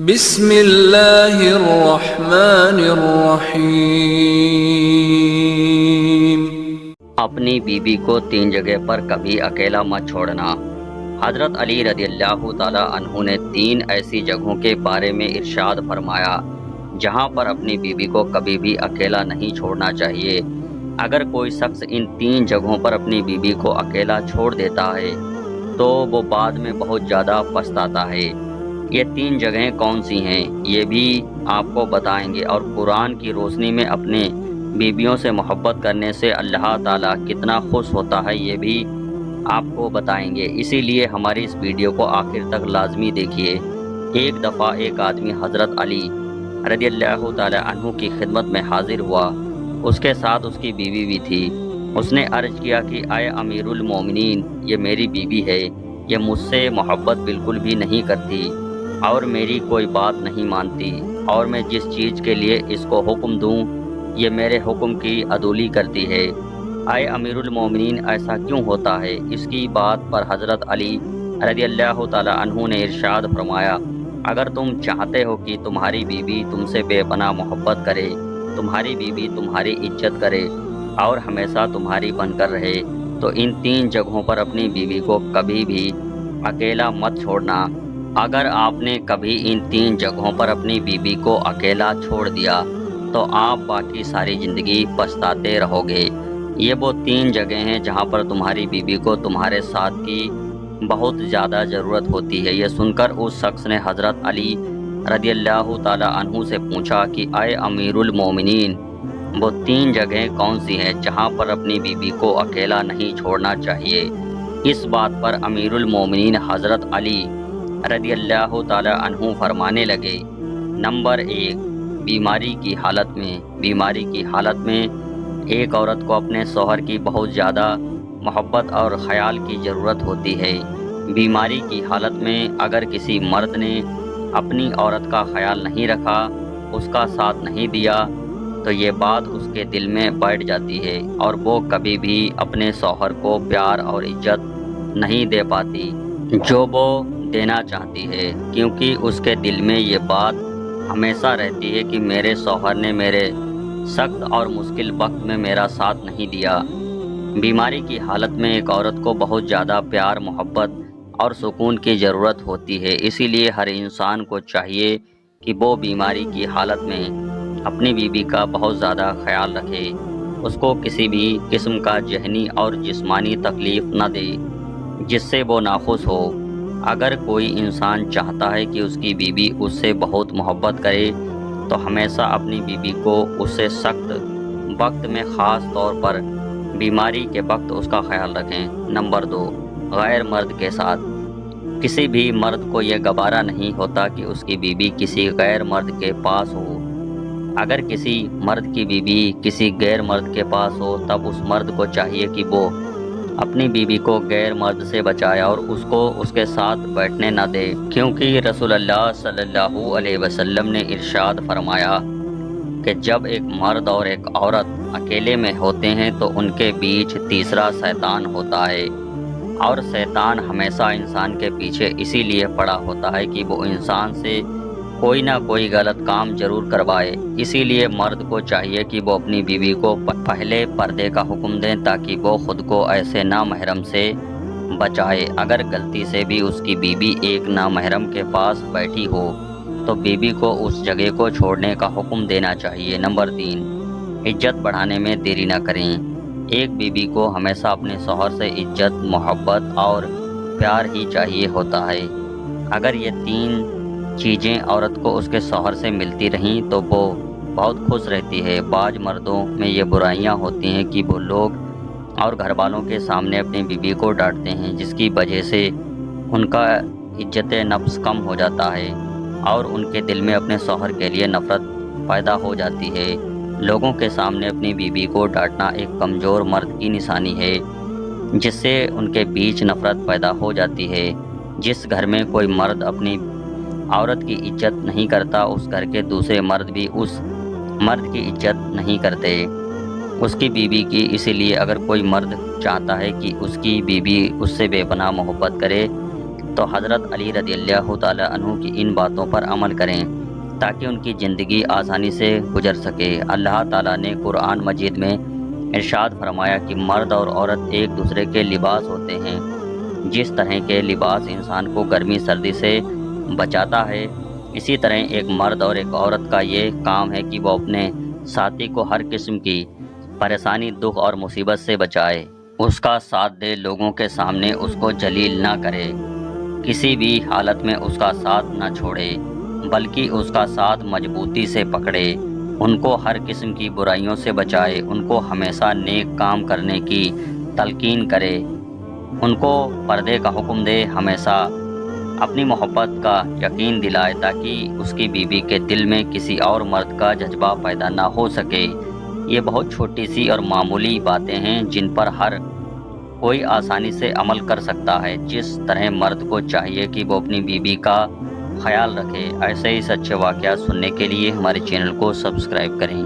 بسم اللہ الرحمن الرحیم۔ اپنی بیوی کو 3 جگہ پر کبھی اکیلا مت چھوڑنا۔ حضرت علی رضی اللہ تعالی عنہ نے 3 ایسی جگہوں کے بارے میں ارشاد فرمایا جہاں پر اپنی بیوی کو کبھی بھی اکیلا نہیں چھوڑنا چاہیے۔ اگر کوئی شخص ان 3 جگہوں پر اپنی بیوی کو اکیلا چھوڑ دیتا ہے تو وہ بعد میں بہت زیادہ پچھتاتا ہے۔ یہ 3 جگہیں کون سی ہیں یہ بھی آپ کو بتائیں گے، اور قرآن کی روشنی میں اپنے بیویوں سے محبت کرنے سے اللہ تعالیٰ کتنا خوش ہوتا ہے یہ بھی آپ کو بتائیں گے۔ اسی لیے ہماری اس ویڈیو کو آخر تک لازمی دیکھیے۔ ایک دفعہ ایک آدمی حضرت علی رضی اللہ تعالی عنہ کی خدمت میں حاضر ہوا۔ اس کے ساتھ اس کی بیوی بھی تھی۔ اس نے عرض کیا کہ اے امیر المومنین، یہ میری بیوی ہے، یہ مجھ سے محبت بالکل بھی نہیں کرتی اور میری کوئی بات نہیں مانتی، اور میں جس چیز کے لیے اس کو حکم دوں یہ میرے حکم کی عدولی کرتی ہے۔ اے امیر المومنین، ایسا کیوں ہوتا ہے؟ اس کی بات پر حضرت علی رضی اللہ تعالی عنہ نے ارشاد فرمایا، اگر تم چاہتے ہو کہ تمہاری بیوی تم سے بے پناہ محبت کرے، تمہاری بیوی تمہاری عزت کرے اور ہمیشہ تمہاری بن کر رہے، تو ان 3 جگہوں پر اپنی بیوی کو کبھی بھی اکیلا مت چھوڑنا۔ اگر آپ نے کبھی ان 3 جگہوں پر اپنی بیوی کو اکیلا چھوڑ دیا تو آپ باقی ساری زندگی پچھتاتے رہو گے۔ یہ وہ 3 جگہیں ہیں جہاں پر تمہاری بیوی کو تمہارے ساتھ کی بہت زیادہ ضرورت ہوتی ہے۔ یہ سن کر اس شخص نے حضرت علی رضی اللہ تعالی عنہ سے پوچھا کہ اے امیر المومنین، وہ 3 جگہیں کون سی ہیں جہاں پر اپنی بیوی کو اکیلا نہیں چھوڑنا چاہیے؟ اس بات پر امیر المومنین حضرت علی رضی اللہ تعالی عنہ فرمانے لگے، نمبر 1، بیماری کی حالت میں۔ بیماری کی حالت میں ایک عورت کو اپنے شوہر کی بہت زیادہ محبت اور خیال کی ضرورت ہوتی ہے۔ بیماری کی حالت میں اگر کسی مرد نے اپنی عورت کا خیال نہیں رکھا، اس کا ساتھ نہیں دیا، تو یہ بات اس کے دل میں بیٹھ جاتی ہے اور وہ کبھی بھی اپنے شوہر کو پیار اور عزت نہیں دے پاتی جو وہ دینا چاہتی ہے، کیونکہ اس کے دل میں یہ بات ہمیشہ رہتی ہے کہ میرے شوہر نے میرے سخت اور مشکل وقت میں میرا ساتھ نہیں دیا۔ بیماری کی حالت میں ایک عورت کو بہت زیادہ پیار، محبت اور سکون کی ضرورت ہوتی ہے۔ اسی لیے ہر انسان کو چاہیے کہ وہ بیماری کی حالت میں اپنی بیوی کا بہت زیادہ خیال رکھے، اس کو کسی بھی قسم کا ذہنی اور جسمانی تکلیف نہ دے جس سے وہ ناخوش ہو۔ اگر کوئی انسان چاہتا ہے کہ اس کی بیوی اس سے بہت محبت کرے تو ہمیشہ اپنی بیوی کو اس سے سخت وقت میں، خاص طور پر بیماری کے وقت، اس کا خیال رکھیں۔ نمبر 2، غیر مرد کے ساتھ۔ کسی بھی مرد کو یہ گوارا نہیں ہوتا کہ اس کی بیوی کسی غیر مرد کے پاس ہو۔ اگر کسی مرد کی بیوی کسی غیر مرد کے پاس ہو تب اس مرد کو چاہیے کہ وہ اپنی بیوی کو غیر مرد سے بچائے اور اس کو اس کے ساتھ بیٹھنے نہ دے، کیونکہ رسول اللہ صلی اللہ علیہ وسلم نے ارشاد فرمایا کہ جب ایک مرد اور ایک عورت اکیلے میں ہوتے ہیں تو ان کے بیچ تیسرا شیطان ہوتا ہے، اور شیطان ہمیشہ انسان کے پیچھے اسی لیے پڑا ہوتا ہے کہ وہ انسان سے کوئی نہ کوئی غلط کام ضرور کروائے۔ اسی لیے مرد کو چاہیے کہ وہ اپنی بیوی کو پہلے پردے کا حکم دیں تاکہ وہ خود کو ایسے نامحرم سے بچائے۔ اگر غلطی سے بھی اس کی بیوی ایک نامحرم کے پاس بیٹھی ہو تو بیوی کو اس جگہ کو چھوڑنے کا حکم دینا چاہیے۔ نمبر 3، عزت بڑھانے میں دیری نہ کریں۔ ایک بیوی کو ہمیشہ اپنے شوہر سے عزت، محبت اور پیار ہی چاہیے ہوتا ہے۔ اگر یہ 3 چیزیں عورت کو اس کے شوہر سے ملتی رہیں تو وہ بہت خوش رہتی ہے۔ بعض مردوں میں یہ برائیاں ہوتی ہیں کہ وہ لوگ اور گھر والوں کے سامنے اپنی بیوی کو ڈانٹتے ہیں، جس کی وجہ سے ان کا عزت نفس کم ہو جاتا ہے اور ان کے دل میں اپنے شوہر کے لیے نفرت پیدا ہو جاتی ہے۔ لوگوں کے سامنے اپنی بیوی کو ڈانٹنا ایک کمزور مرد کی نشانی ہے، جس سے ان کے بیچ نفرت پیدا ہو جاتی ہے۔ جس گھر میں کوئی مرد اپنی عورت کی عزت نہیں کرتا، اس گھر کے دوسرے مرد بھی اس مرد کی عزت نہیں کرتے، اس کی بیوی کی۔ اسی لیے اگر کوئی مرد چاہتا ہے کہ اس کی بیوی اس سے بے پناہ محبت کرے تو حضرت علی رضی اللہ تعالی عنہ کی ان باتوں پر عمل کریں تاکہ ان کی زندگی آسانی سے گزر سکے۔ اللہ تعالیٰ نے قرآن مجید میں ارشاد فرمایا کہ مرد اور عورت ایک دوسرے کے لباس ہوتے ہیں۔ جس طرح کے لباس انسان کو گرمی سردی سے بچاتا ہے، اسی طرح ایک مرد اور ایک عورت کا یہ کام ہے کہ وہ اپنے ساتھی کو ہر قسم کی پریشانی، دکھ اور مصیبت سے بچائے، اس کا ساتھ دے، لوگوں کے سامنے اس کو ذلیل نہ کرے، کسی بھی حالت میں اس کا ساتھ نہ چھوڑے بلکہ اس کا ساتھ مضبوطی سے پکڑے، ان کو ہر قسم کی برائیوں سے بچائے، ان کو ہمیشہ نیک کام کرنے کی تلقین کرے، ان کو پردے کا حکم دے، ہمیشہ اپنی محبت کا یقین دلائے تاکہ اس کی بیوی کے دل میں کسی اور مرد کا جذبہ پیدا نہ ہو سکے۔ یہ بہت چھوٹی سی اور معمولی باتیں ہیں جن پر ہر کوئی آسانی سے عمل کر سکتا ہے۔ جس طرح مرد کو چاہیے کہ وہ اپنی بیوی کا خیال رکھے۔ ایسے ہی سچے واقعات سننے کے لیے ہمارے چینل کو سبسکرائب کریں۔